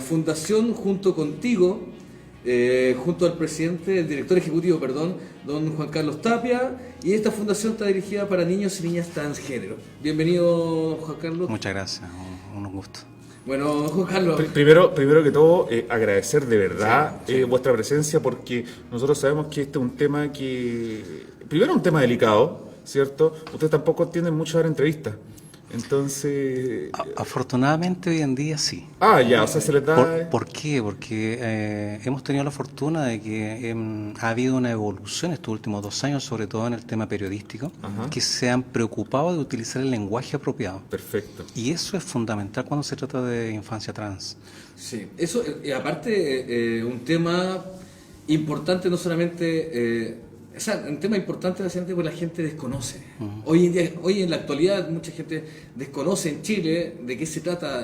Fundación Junto Contigo, junto al presidente, el director ejecutivo, perdón, don Juan Carlos Tapia, y esta fundación está dirigida para niños y niñas transgénero. Bienvenido, Juan Carlos. Muchas gracias, un gusto. Bueno, Juan Carlos. Primero que todo, agradecer de verdad vuestra presencia, porque nosotros sabemos que este es un tema primero un tema delicado, ¿cierto? Ustedes tampoco tienden mucho a dar entrevistas. Entonces... Afortunadamente hoy en día sí. O sea, se les da... ¿Por qué? Porque hemos tenido la fortuna de que ha habido una evolución estos últimos 2 años, sobre todo en el tema periodístico, que se han preocupado de utilizar el lenguaje apropiado. Perfecto. Y eso es fundamental cuando se trata de infancia trans. Sí, eso, aparte, un tema importante, no solamente... un tema importante porque la gente desconoce. Hoy en la actualidad mucha gente desconoce en Chile de qué se trata,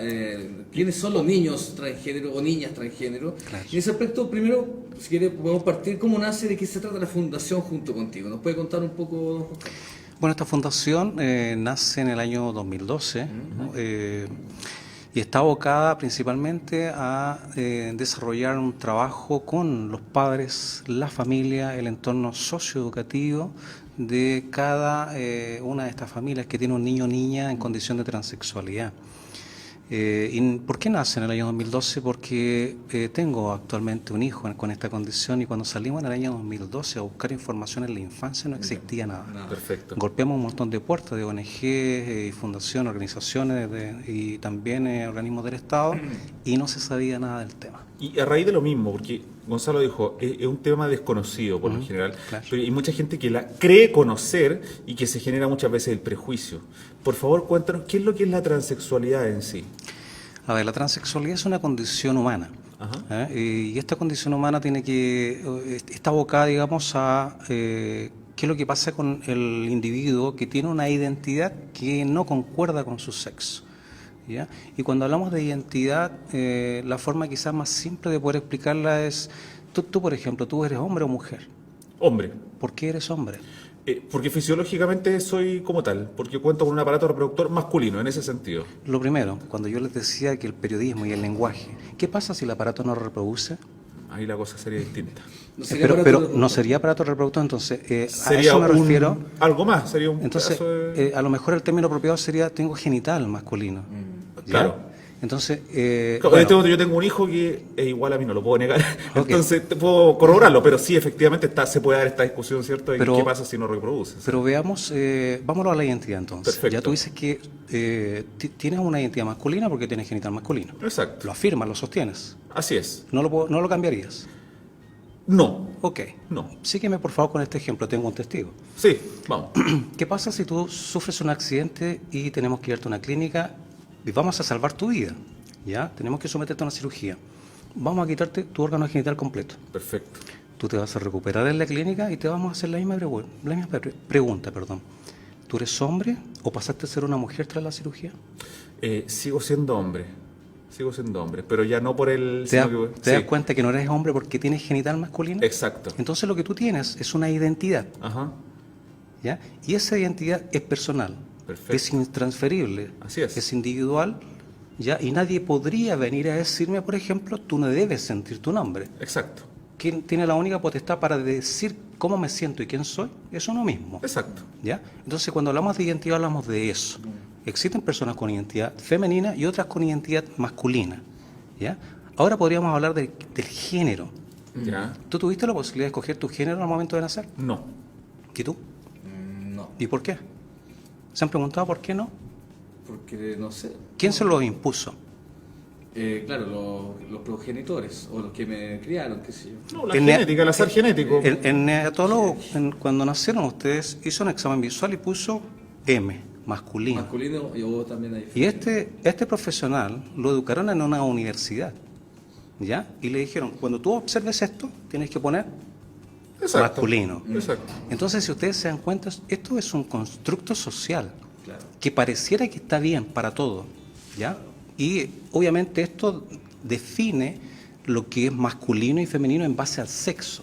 quiénes son los niños transgénero o niñas transgénero. Claro. Y en ese aspecto, primero, si quiere, podemos partir cómo nace, de qué se trata la Fundación Junto Contigo. ¿Nos puede contar un poco, don Juan Carlos? Bueno, esta fundación nace en el año 2012. Y está abocada principalmente a desarrollar un trabajo con los padres, la familia, el entorno socioeducativo de cada una de estas familias que tiene un niño o niña en condición de transexualidad. ¿Y por qué nace en el año 2012? Porque tengo actualmente un hijo con esta condición, y cuando salimos en el año 2012 a buscar información en la infancia no existía nada. Perfecto. Golpeamos un montón de puertas de ONG, fundaciones, organizaciones y también organismos del Estado, y no se sabía nada del tema. Y a raíz de lo mismo, porque Gonzalo dijo, es un tema desconocido por lo general, claro. Pero hay mucha gente que la cree conocer y que se genera muchas veces el prejuicio. Por favor, cuéntanos, ¿qué es lo que es la transexualidad en sí? A ver, la transexualidad es una condición humana. Y esta condición humana está abocada, digamos, a qué es lo que pasa con el individuo que tiene una identidad que no concuerda con su sexo. ¿Ya? Y cuando hablamos de identidad, la forma quizás más simple de poder explicarla es, tú por ejemplo, ¿tú eres hombre o mujer? Hombre. ¿Por qué eres hombre? Porque fisiológicamente soy como tal, porque cuento con un aparato reproductor masculino, en ese sentido. Lo primero, cuando yo les decía que el periodismo y el lenguaje, ¿qué pasa si el aparato no reproduce? Ahí la cosa sería distinta. Pero no sería aparato reproductor, entonces sería a eso me refiero. Algo más, sería un entonces, pedazo de... a lo mejor el término apropiado sería tengo genital masculino. Claro. Entonces, yo tengo un hijo que es igual a mí, no lo puedo negar. Entonces, te puedo corroborarlo, pero sí, efectivamente se puede dar esta discusión, ¿cierto? De qué pasa si no reproduce. Pero veamos, vámonos a la identidad entonces. Perfecto. Ya tú dices que tienes una identidad masculina porque tienes genital masculino. Exacto. Lo afirmas, lo sostienes. Así es. ¿No lo cambiarías? No. Ok. No. Sígueme por favor con este ejemplo, tengo un testigo. Sí, vamos. ¿Qué pasa si tú sufres un accidente y tenemos que llevarte a una clínica y vamos a salvar tu vida? ¿Ya? Tenemos que someterte a una cirugía. Vamos a quitarte tu órgano genital completo. Perfecto. Tú te vas a recuperar en la clínica y te vamos a hacer la misma pregunta. ¿Tú eres hombre o pasaste a ser una mujer tras la cirugía? Sigo siendo hombre, pero ya no por el... ¿Te das cuenta que no eres hombre porque tienes genital masculino? Exacto. Entonces lo que tú tienes es una identidad. Ajá. ¿Ya? Y esa identidad es personal. Perfecto. Es intransferible. Así es. Es individual. ¿Ya? Y nadie podría venir a decirme, por ejemplo, tú no debes sentir tu nombre. Exacto. ¿Quién tiene la única potestad para decir cómo me siento y quién soy? Es uno mismo. Exacto. ¿Ya? Entonces, cuando hablamos de identidad, hablamos de eso. Existen personas con identidad femenina y otras con identidad masculina. ¿Ya? Ahora podríamos hablar del género. ¿Ya? ¿Tú tuviste la posibilidad de escoger tu género al momento de nacer? No. ¿Y tú? No. ¿Y por qué? ¿Se han preguntado por qué no? Porque no sé. ¿Quién se lo impuso? Claro, los progenitores o los que me criaron, qué sé yo. No, la genética, el azar genético. El neonatólogo, cuando nacieron ustedes, hizo un examen visual y puso M, masculino. Masculino, y vos también hay. Y este profesional lo educaron en una universidad, ¿ya? Y le dijeron, cuando tú observes esto, tienes que poner Exacto. masculino. Exacto. Entonces, si ustedes se dan cuenta, esto es un constructo social, Claro. que pareciera que está bien para todo, ¿ya? Y obviamente esto define lo que es masculino y femenino en base al sexo.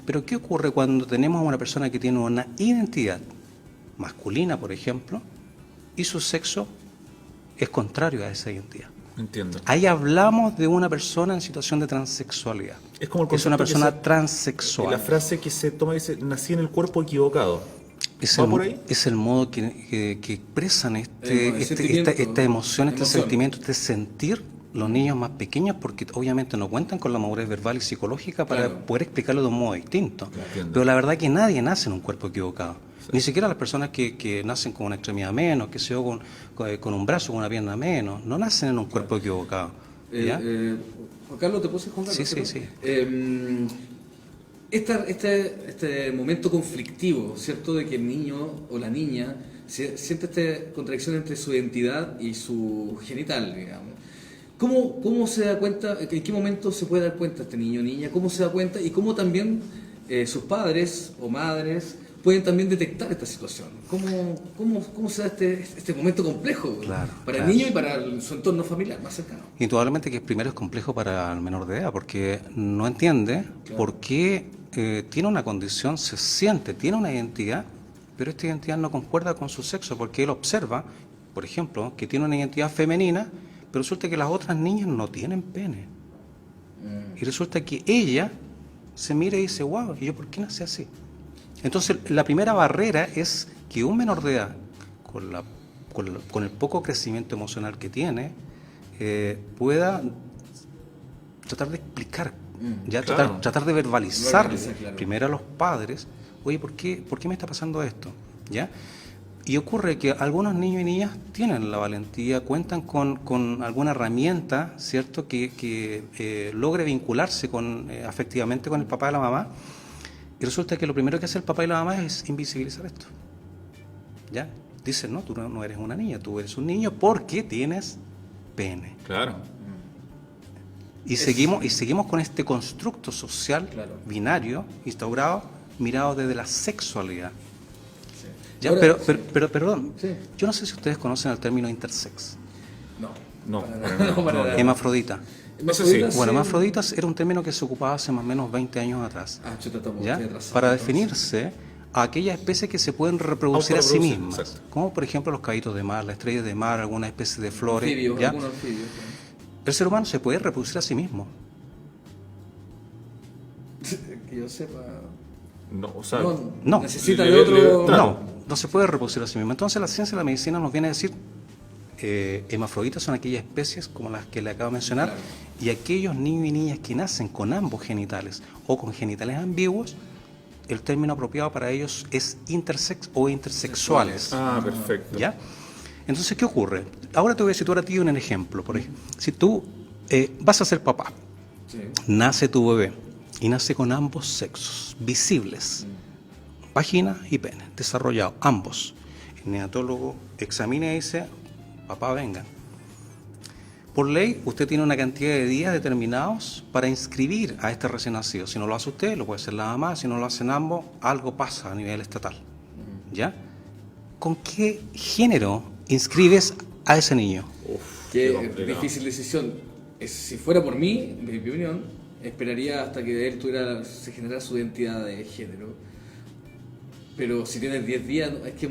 Pero ¿qué ocurre cuando tenemos a una persona que tiene una identidad masculina, por ejemplo, y su sexo es contrario a esa identidad? Entiendo. Ahí hablamos de una persona en situación de transexualidad. Es como el Es una concepto que persona transexual. la frase que se toma dice, nací en el cuerpo equivocado. Es ¿Va el, por ahí? es el modo que expresan El sentimiento, esta emoción, este emoción. sentimiento, este sentir los niños más pequeños, porque obviamente no cuentan con la madurez verbal y psicológica para Claro. poder explicarlo de un modo distinto. Entiendo. Pero la verdad es que nadie nace en un cuerpo equivocado. Ni siquiera las personas que nacen con una extremidad menos, que se con un brazo, con una pierna menos, no nacen en un cuerpo equivocado. ¿Ya? Juan Carlos, ¿te puedo hacer Sí, sí, sí. Este momento conflictivo, ¿cierto? De que el niño o la niña siente esta contradicción entre su identidad y su genital, digamos. ¿Cómo se da cuenta, en qué momento se puede dar cuenta este niño o niña? ¿Cómo se da cuenta? Y cómo también sus padres o madres pueden también detectar esta situación. ¿Cómo se da este momento complejo Claro, para claro. el niño y para su entorno familiar más cercano? Indudablemente que primero es complejo para el menor de edad, porque no entiende por qué tiene una condición, se siente, tiene una identidad, pero esta identidad no concuerda con su sexo, porque él observa, por ejemplo, que tiene una identidad femenina, pero resulta que las otras niñas no tienen pene. Y resulta que ella se mira y dice, wow, ¿y yo por qué nací así? Entonces, la primera barrera es que un menor de edad, con el poco crecimiento emocional que tiene, pueda tratar de explicar, ya Claro. tratar de verbalizar Verbalizar, claro. primero a los padres, oye, ¿por qué me está pasando esto? ¿Ya? Y ocurre que algunos niños y niñas tienen la valentía, cuentan con alguna herramienta, ¿cierto?, que logre vincularse afectivamente con el papá y la mamá, y resulta que lo primero que hace el papá y la mamá es invisibilizar esto. ¿Ya? Dicen, no, tú no eres una niña, tú eres un niño porque tienes pene. Claro. Y seguimos con este constructo social Claro. binario instaurado, mirado desde la sexualidad. Sí. ¿Ya? Ahora, Pero perdón, Sí. yo no sé si ustedes conocen el término intersex. No, para para nada. nada. No, para No, nada. Hermafrodita. Eso sí. Bueno, hermafroditas era un término que se ocupaba hace más o menos 20 años atrás. Ah, chuta, estamos ¿Ya? estoy atrasado, Para entonces. definirse a aquellas especies que se pueden reproducir a sí Autorreproducir, mismas, exacto. como por ejemplo los caballitos de mar, las estrellas de mar, alguna especie de flores. Anfibios, ¿ya? algunos anfibios. El ser humano se puede reproducir a sí mismo. Que yo sepa. No, o sea, No. Necesita Le- de otro. Claro. No se puede reproducir a sí mismo. Entonces la ciencia de la medicina nos viene a decir, hermafroditas son aquellas especies como las que le acabo de mencionar, Claro. y aquellos niños y niñas que nacen con ambos genitales o con genitales ambiguos, el término apropiado para ellos es intersex o intersexuales. Ah, perfecto. ¿Ya? Entonces, ¿qué ocurre? Ahora te voy a situar a ti un ejemplo. Por ejemplo, si tú vas a ser papá, Sí. nace tu bebé y nace con ambos sexos visibles, vagina y pene, desarrollado, ambos. El neonatólogo examina y dice, papá, venga. Por ley, usted tiene una cantidad de días determinados para inscribir a este recién nacido. Si no lo hace usted, lo puede hacer la mamá. Si no lo hacen ambos, algo pasa a nivel estatal. ¿Ya? ¿Con qué género inscribes a ese niño? Qué complicado. difícil decisión. Si fuera por mí, en mi opinión, esperaría hasta que él se generara su identidad de género. Pero si tienes 10 días, es que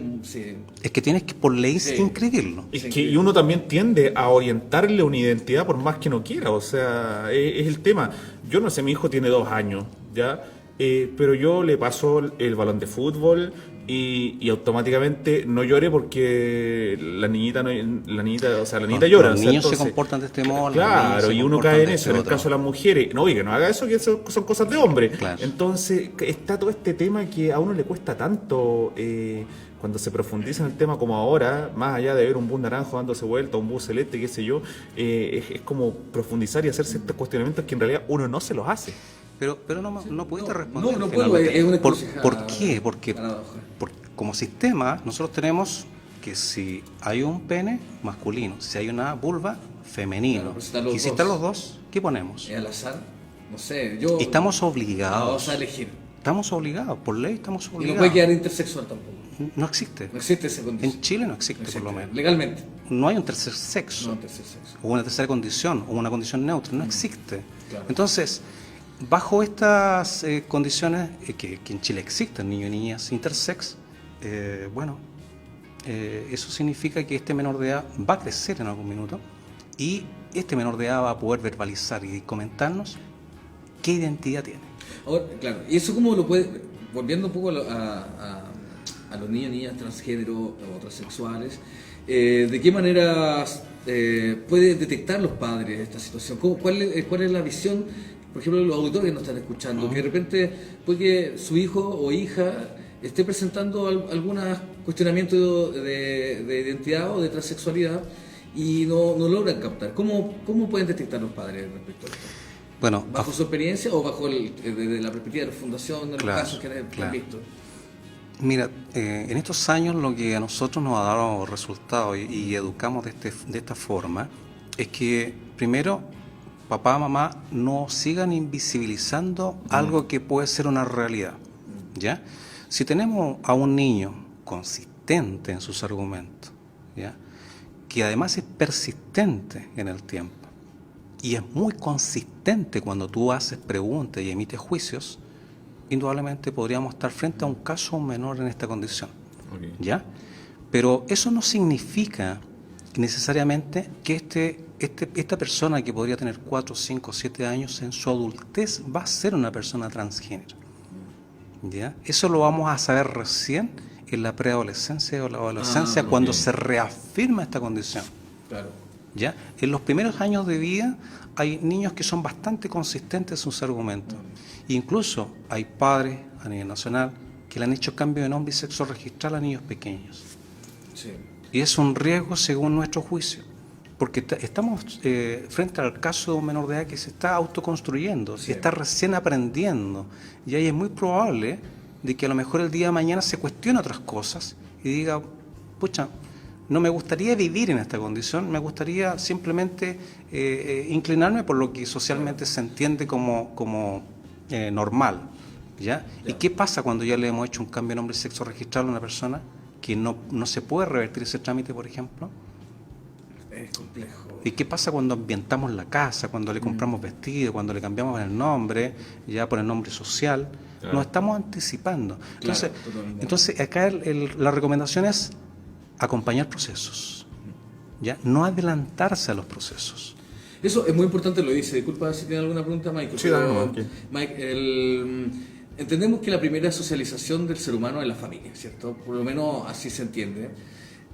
Es que tienes que por ley Sí. inscribirlo. Es Sí, que que- y uno también tiende a orientarle una identidad por más que no quiera, o sea, es el tema. Yo no sé, mi hijo tiene 2 años, ¿ya? Pero yo le paso el balón de fútbol y automáticamente no llore porque la niñita, o sea, la niñita llora. Los o sea, niños se entonces, comportan de este modo. los Claro, niños se y uno comportan cae en de eso, este en el otro. caso de las mujeres. No, oye, que no haga eso, que eso son cosas de hombre. Claro. Entonces, está todo este tema que a uno le cuesta tanto cuando se profundiza en el tema como ahora, más allá de ver un bus naranjo dándose vuelta, un bus celeste, qué sé yo, es como profundizar y hacerse estos cuestionamientos que en realidad uno no se los hace. Pero no pudiste responder. no finalmente. puedo, es una ¿Por encrucijada qué? Porque paradoja. como sistema nosotros tenemos que si hay un pene masculino, si hay una vulva femenino, Claro, pero si están los y si dos. están los dos, ¿qué ponemos? Al azar, no sé, yo... Y estamos obligados. Vamos a elegir. Estamos obligados, por ley estamos Y no obligados. puede quedar intersexual tampoco. No existe. No existe esa condición. En Chile no existe, No existe, por lo menos. legalmente. No hay un tercer sexo. No intersexo. O una tercera condición, o una condición neutra, no existe. Claro. Entonces, bajo estas condiciones que en Chile existen niños y niñas intersex, eso significa que este menor de edad va a crecer en algún minuto y este menor de edad va a poder verbalizar y comentarnos qué identidad tiene. Ahora, claro, y eso cómo lo puede, volviendo un poco a los niños, niñas transgénero o transexuales, ¿de qué manera puede detectar los padres esta situación? ¿Cuál es la visión, por ejemplo, de los auditores que nos están escuchando? Que de repente puede que su hijo o hija esté presentando algunos cuestionamientos de identidad o de transexualidad y no logran captar. ¿Cómo pueden detectar los padres respecto a esto? Bueno, ¿Bajo su experiencia o bajo desde la perspectiva de la fundación, de los casos que han visto? Mira, en estos años lo que a nosotros nos ha dado resultados y educamos de esta forma es que, primero, papá, mamá no sigan invisibilizando algo que puede ser una realidad, ¿ya? Si tenemos a un niño consistente en sus argumentos, ¿ya?, que además es persistente en el tiempo y es muy consistente cuando tú haces preguntas y emites juicios, indudablemente podríamos estar frente a un caso menor en esta condición, ¿ya? Pero eso no significa necesariamente que esta persona que podría tener 4, 5, 7 años en su adultez va a ser una persona transgénero, ¿ya? Eso lo vamos a saber recién en la preadolescencia o la adolescencia, cuando se reafirma esta condición. Claro. ¿Ya? En los primeros años de vida hay niños que son bastante consistentes en sus argumentos. Incluso hay padres a nivel nacional que le han hecho cambio de nombre y sexo registral a niños pequeños. Sí. Y es un riesgo según nuestro juicio, porque estamos frente al caso de un menor de edad que se está autoconstruyendo, Sí. está recién aprendiendo, y ahí es muy probable de que a lo mejor el día de mañana se cuestione otras cosas y diga, pucha, no me gustaría vivir en esta condición, me gustaría simplemente inclinarme por lo que socialmente se entiende como normal, ¿ya? ¿Y qué pasa cuando ya le hemos hecho un cambio de nombre y sexo registral a una persona que no se puede revertir ese trámite, por ejemplo? Es complejo. ¿Y qué pasa cuando ambientamos la casa, cuando le compramos vestido, cuando le cambiamos el nombre, ya por el nombre social? Claro. Nos estamos anticipando. Entonces, Claro, entonces acá la recomendación es acompañar procesos, ¿ya? No adelantarse a los procesos. Eso es muy importante, lo dice. Disculpa si tiene alguna pregunta, Michael. Sí, dale nomás. Mike, entendemos que la primera socialización del ser humano es la familia, ¿cierto? Por lo menos así se entiende.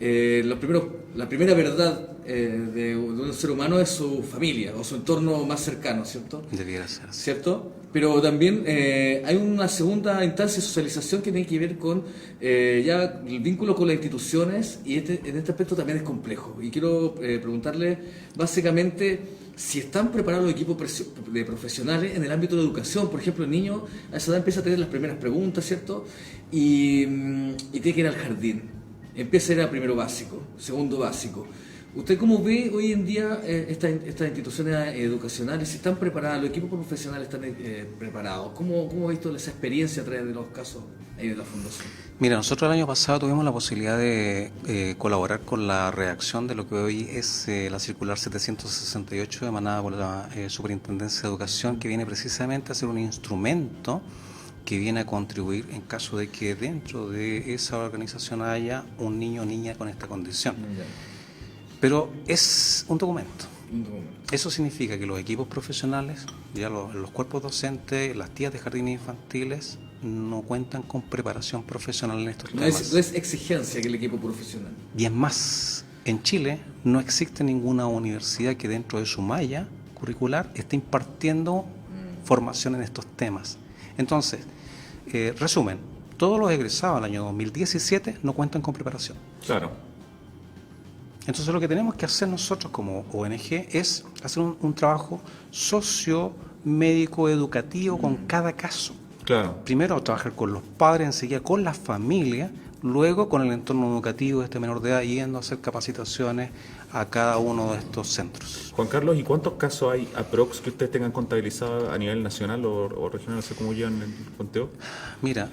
La primera verdad de un ser humano es su familia o su entorno más cercano, ¿cierto? Debiera ser así. ¿Cierto? Pero también hay una segunda instancia de socialización que tiene que ver con ya el vínculo con las instituciones, y en este aspecto también es complejo. Y quiero preguntarle básicamente si están preparados los equipos de profesionales en el ámbito de educación. Por ejemplo, el niño a esa edad empieza a tener las primeras preguntas, ¿cierto? Y tiene que ir al jardín. Empieza a ir a primero básico, segundo básico. ¿Usted cómo ve hoy en día estas instituciones educacionales? ¿Si están preparadas? ¿Los equipos profesionales están preparados? ¿Cómo ha visto esa experiencia a través de los casos de la Fundación? Mira, nosotros el año pasado tuvimos la posibilidad de colaborar con la redacción de lo que hoy es la circular 768 emanada por la Superintendencia de Educación, que viene precisamente a ser un instrumento que viene a contribuir en caso de que dentro de esa organización haya un niño o niña con esta condición. Pero es un documento. Eso significa que los equipos profesionales, ya los cuerpos docentes, las tías de jardines infantiles, no cuentan con preparación profesional en estos temas. No es exigencia que el equipo profesional. Y es más, en Chile no existe ninguna universidad que dentro de su malla curricular esté impartiendo formación en estos temas. Entonces, resumen, todos los egresados al año 2017 no cuentan con preparación. Claro. Entonces lo que tenemos que hacer nosotros como ONG es hacer un trabajo socio-médico educativo con cada caso. Claro. Primero trabajar con los padres, enseguida con la familia, luego con el entorno educativo de este menor de edad, yendo a hacer capacitaciones a cada uno de estos centros. Juan Carlos, ¿y cuántos casos hay aprox que ustedes tengan contabilizado a nivel nacional o regional? No sé cómo llevan el conteo. Mira,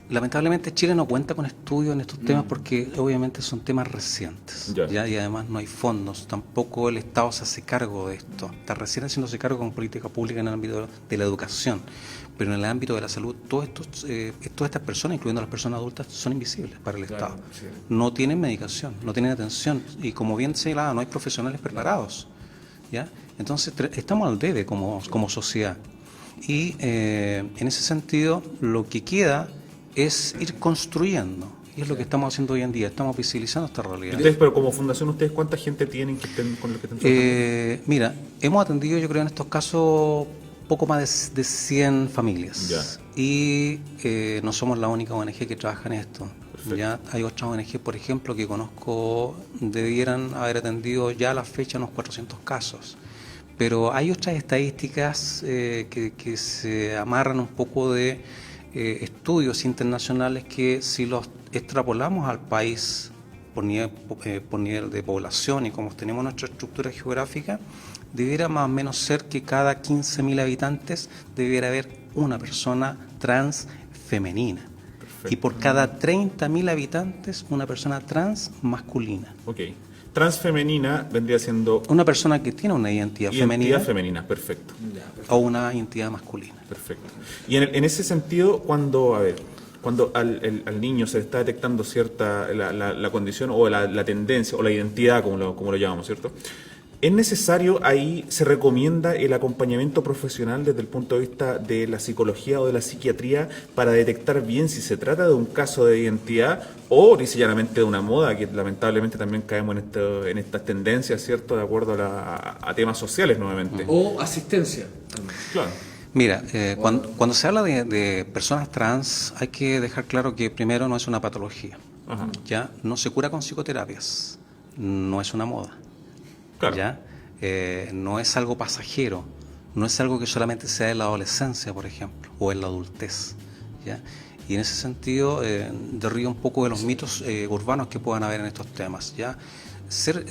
Lamentablemente Chile no cuenta con estudios en estos temas porque obviamente son temas recientes, ¿ya? Y además no hay fondos, tampoco el Estado se hace cargo de esto, está recién haciéndose cargo con política pública en el ámbito de la educación, pero en el ámbito de la salud todas estas personas, incluyendo las personas adultas, son invisibles para el Estado, sí. no tienen medicación, no tienen atención y como bien señalaba, no hay profesionales preparados, ¿ya? Entonces estamos al debe como sociedad y en ese sentido lo que queda es ir construyendo, y es lo que estamos haciendo hoy en día, estamos visibilizando esta realidad. Ustedes, pero como fundación, ¿ustedes cuánta gente tienen que estén con lo que están trabajando? Mira, hemos atendido, yo creo, en estos casos poco más de 100 familias. Ya. Y no somos la única ONG que trabaja en esto. Perfecto. Ya hay otras ONG, por ejemplo, que conozco, debieran haber atendido ya a la fecha unos 400 casos. Pero hay otras estadísticas que se amarran un poco de estudios internacionales que si los extrapolamos al país por nivel de población y como tenemos nuestra estructura geográfica, debiera más o menos ser que cada 15.000 habitantes debiera haber una persona trans femenina. Perfecto. Y por cada 30.000 habitantes una persona trans masculina. Ok. Transfemenina vendría siendo Una persona que tiene una identidad femenina perfecto. o una identidad masculina. Perfecto. Y en ese sentido, cuando al niño se le está detectando cierta la condición o la tendencia o la identidad, como lo llamamos, ¿cierto? ¿Es necesario, ahí se recomienda el acompañamiento profesional desde el punto de vista de la psicología o de la psiquiatría para detectar bien si se trata de un caso de identidad o llanamente de una moda, que lamentablemente también caemos en estas tendencias, ¿cierto? De acuerdo a temas sociales nuevamente. O asistencia. Claro. Mira, cuando se habla de personas trans, hay que dejar claro que primero no es una patología. Ajá. Ya no se cura con psicoterapias, no es una moda. Claro. ¿Ya? No es algo pasajero, no es algo que solamente se da en la adolescencia, por ejemplo, o en la adultez, ¿ya? Y en ese sentido derriba un poco de los mitos urbanos que puedan haber en estos temas, ¿ya? Ser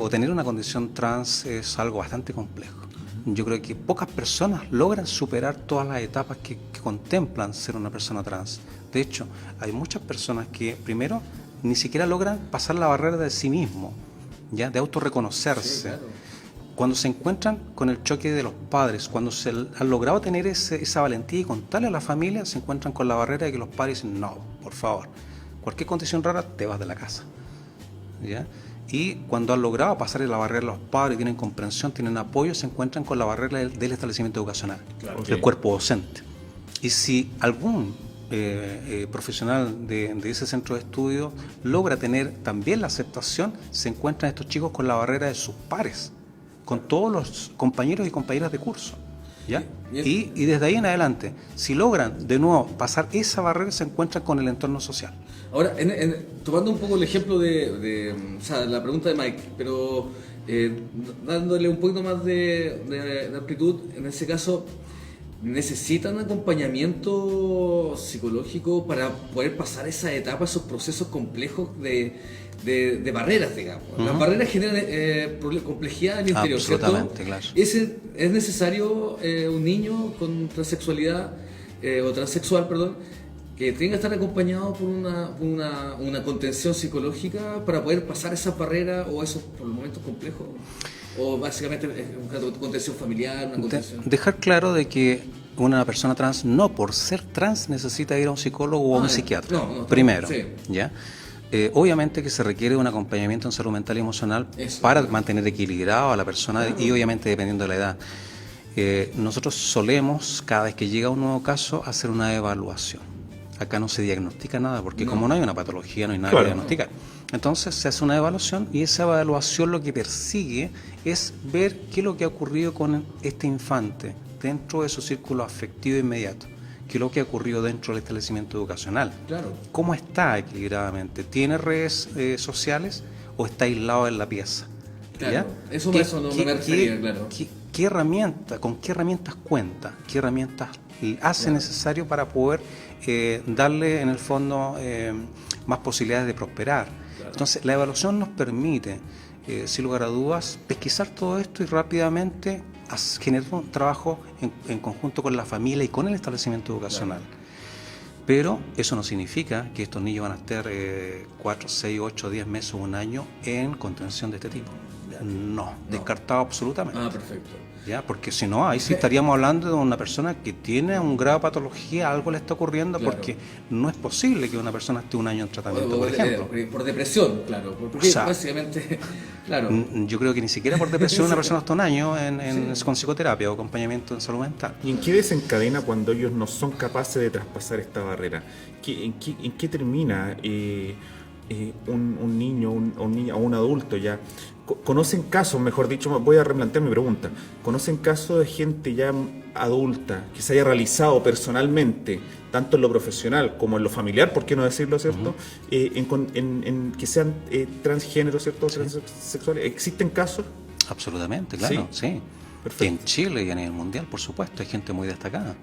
o tener una condición trans es algo bastante complejo. Yo creo que pocas personas logran superar todas las etapas que contemplan ser una persona trans. De hecho, hay muchas personas que primero ni siquiera logran pasar la barrera de sí mismo, ¿ya? De autorreconocerse. Sí, claro. Cuando se encuentran con el choque de los padres, cuando se han logrado tener esa valentía y contarle a la familia, se encuentran con la barrera de que los padres dicen, no, por favor, cualquier condición rara te vas de la casa, ¿ya? Y cuando han logrado pasar la barrera de los padres, tienen comprensión, tienen apoyo, se encuentran con la barrera del establecimiento educacional, Claro. del cuerpo docente. Y si algún profesional de ese centro de estudio logra tener también la aceptación, se encuentran estos chicos con la barrera de sus pares, con todos los compañeros y compañeras de curso, ¿ya? Y desde ahí en adelante, si logran de nuevo pasar esa barrera, se encuentran con el entorno social. Ahora, tomando un poco el ejemplo o sea, la pregunta de Mike, pero dándole un poquito más de amplitud, en ese caso, ¿necesitan acompañamiento psicológico para poder pasar esa etapa, esos procesos complejos de barreras, digamos? Uh-huh. Las barreras generan complejidad en el interior, ¿cierto? Absolutamente, claro. ¿Es necesario un niño con transexualidad o transexual, perdón, que tenga que estar acompañado por una contención psicológica para poder pasar esas barreras o esos por los momentos complejos? ¿O básicamente una contención familiar, una contención? Dejar claro de que una persona trans, no por ser trans, necesita ir a un psicólogo o a un psiquiatra. No, primero, sí. ¿ya? Obviamente que se requiere un acompañamiento en salud mental y emocional para mantener equilibrado a la persona y obviamente dependiendo de la edad. Nosotros solemos, cada vez que llega un nuevo caso, hacer una evaluación. Acá no se diagnostica nada, porque como no hay una patología, no hay nada que diagnosticar. Entonces se hace una evaluación y esa evaluación lo que persigue es ver qué es lo que ha ocurrido con este infante dentro de su círculo afectivo inmediato, qué es lo que ha ocurrido dentro del establecimiento educacional. Claro. ¿Cómo está equilibradamente? ¿Tiene redes sociales o está aislado en la pieza? Claro, ¿Ya? eso no me refería, claro. ¿Con qué herramientas cuenta? ¿Qué herramientas hace necesario para poder darle en el fondo más posibilidades de prosperar? Claro. Entonces la evaluación nos permite, sin lugar a dudas, pesquisar todo esto y rápidamente generar un trabajo en conjunto con la familia y con el establecimiento educacional. Claro. Pero eso no significa que estos niños van a estar 4, 6, 8, 10 meses o un año en contención de este tipo. No, descartado absolutamente. Ah, perfecto. ¿Ya? Porque si no, ahí sí estaríamos hablando de una persona que tiene un grado de patología, algo le está ocurriendo, Claro. porque no es posible que una persona esté un año en tratamiento, por ejemplo. Por depresión, claro. Porque O sea, básicamente, claro. Yo creo que ni siquiera por depresión una persona está un año con psicoterapia o acompañamiento en salud mental. ¿Y en qué desencadena cuando ellos no son capaces de traspasar esta barrera? ¿En qué termina un niño o un adulto ya? ¿Conocen casos, mejor dicho, voy a replantear mi pregunta, ¿conocen casos de gente ya adulta que se haya realizado personalmente, tanto en lo profesional como en lo familiar, por qué no decirlo, ¿cierto? En que sean transgénero, ¿cierto? Sí. Transexuales. ¿Existen casos? Absolutamente, claro, sí. Perfecto. En Chile y a nivel mundial, por supuesto, hay gente muy destacada.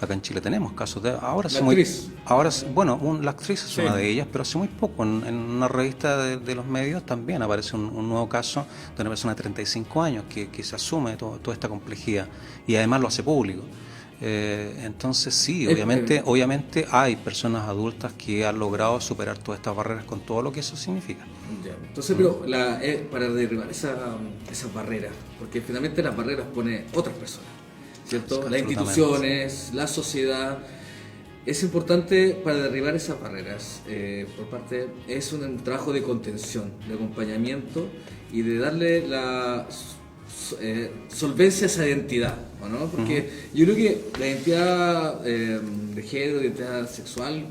Acá en Chile tenemos casos de... Ahora La actriz. La actriz es una de ellas, pero hace muy poco en una revista de los medios también aparece un nuevo caso de una persona de 35 años que se asume toda esta complejidad y además lo hace público. Entonces sí, obviamente hay personas adultas que han logrado superar todas estas barreras con todo lo que eso significa. Ya. Entonces, pero para derribar esas barreras, porque finalmente las barreras pone otras personas, ¿cierto? Las instituciones, la sociedad. Es importante para derribar esas barreras, es un trabajo de contención, de acompañamiento y de darle la solvencia a esa identidad, ¿no? Porque yo creo que la identidad de género, identidad sexual,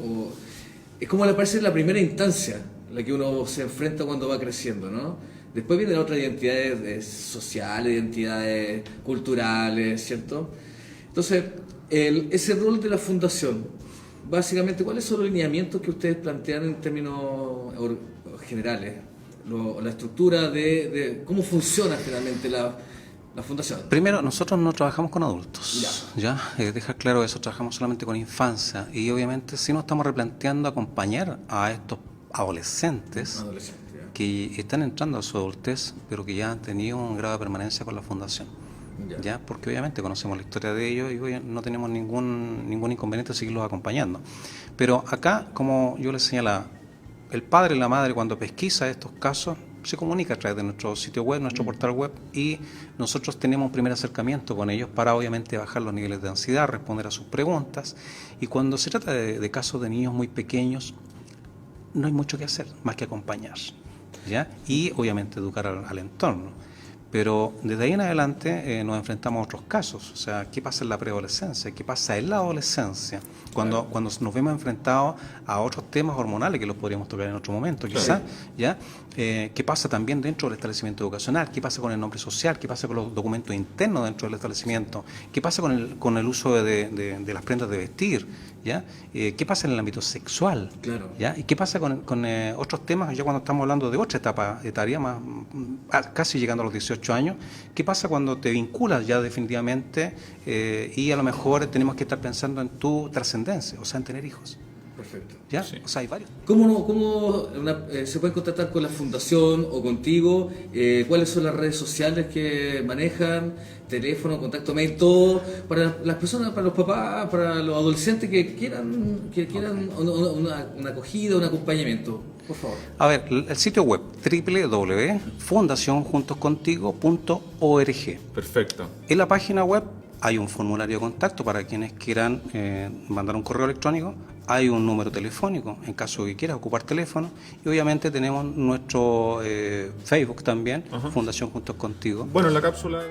es como le parece la primera instancia, la que uno se enfrenta cuando va creciendo, ¿no? Después vienen otras identidades sociales, identidades culturales, ¿cierto? Entonces, ese rol de la fundación, básicamente, ¿cuáles son los lineamientos que ustedes plantean en términos generales? La estructura de cómo funciona finalmente la fundación. Primero, nosotros no trabajamos con adultos, ¿ya? Dejar claro eso, trabajamos solamente con infancia y obviamente sí nos estamos replanteando acompañar a estos adolescentes que están entrando a su adultez, pero que ya han tenido un grado de permanencia con la fundación. ¿Ya? Porque obviamente conocemos la historia de ellos y hoy no tenemos ningún inconveniente en seguirlos acompañando. Pero acá, como yo les señalaba, el padre y la madre cuando pesquisa estos casos se comunica a través de nuestro sitio web, nuestro portal web, y nosotros tenemos un primer acercamiento con ellos para obviamente bajar los niveles de ansiedad, responder a sus preguntas. Y cuando se trata de casos de niños muy pequeños, no hay mucho que hacer, más que acompañar, ¿ya? Y obviamente educar al entorno. Pero desde ahí en adelante nos enfrentamos a otros casos. O sea, ¿qué pasa en la preadolescencia? ¿Qué pasa en la adolescencia? Cuando nos vemos enfrentados a otros temas hormonales que los podríamos tocar en otro momento, quizás, ¿ya? ¿Qué pasa también dentro del establecimiento educacional? ¿Qué pasa con el nombre social? ¿Qué pasa con los documentos internos dentro del establecimiento? ¿Qué pasa con el uso de las prendas de vestir? ¿Ya? ¿Qué pasa en el ámbito sexual? Claro. ¿Ya? ¿Y qué pasa con otros temas ya cuando estamos hablando de otra etapa etaria, casi llegando a los 18 años? ¿Qué pasa cuando te vinculas ya definitivamente y a lo mejor tenemos que estar pensando en tu trascendencia, o sea, en tener hijos? Perfecto. ¿Ya? Sí. O sea, hay varios. ¿Cómo se puede contactar con la fundación o contigo? ¿Cuáles son las redes sociales que manejan? Teléfono, contacto, mail, todo para las personas, para los papás, para los adolescentes que quieran una acogida, un acompañamiento, por favor. A ver, el sitio web www.fundacionjuntoscontigo.org. Perfecto. En la página web hay un formulario de contacto para quienes quieran mandar un correo electrónico, hay un número telefónico en caso que quieras ocupar teléfono y obviamente tenemos nuestro Facebook también, Fundación Juntos Contigo. Bueno, en la cápsula...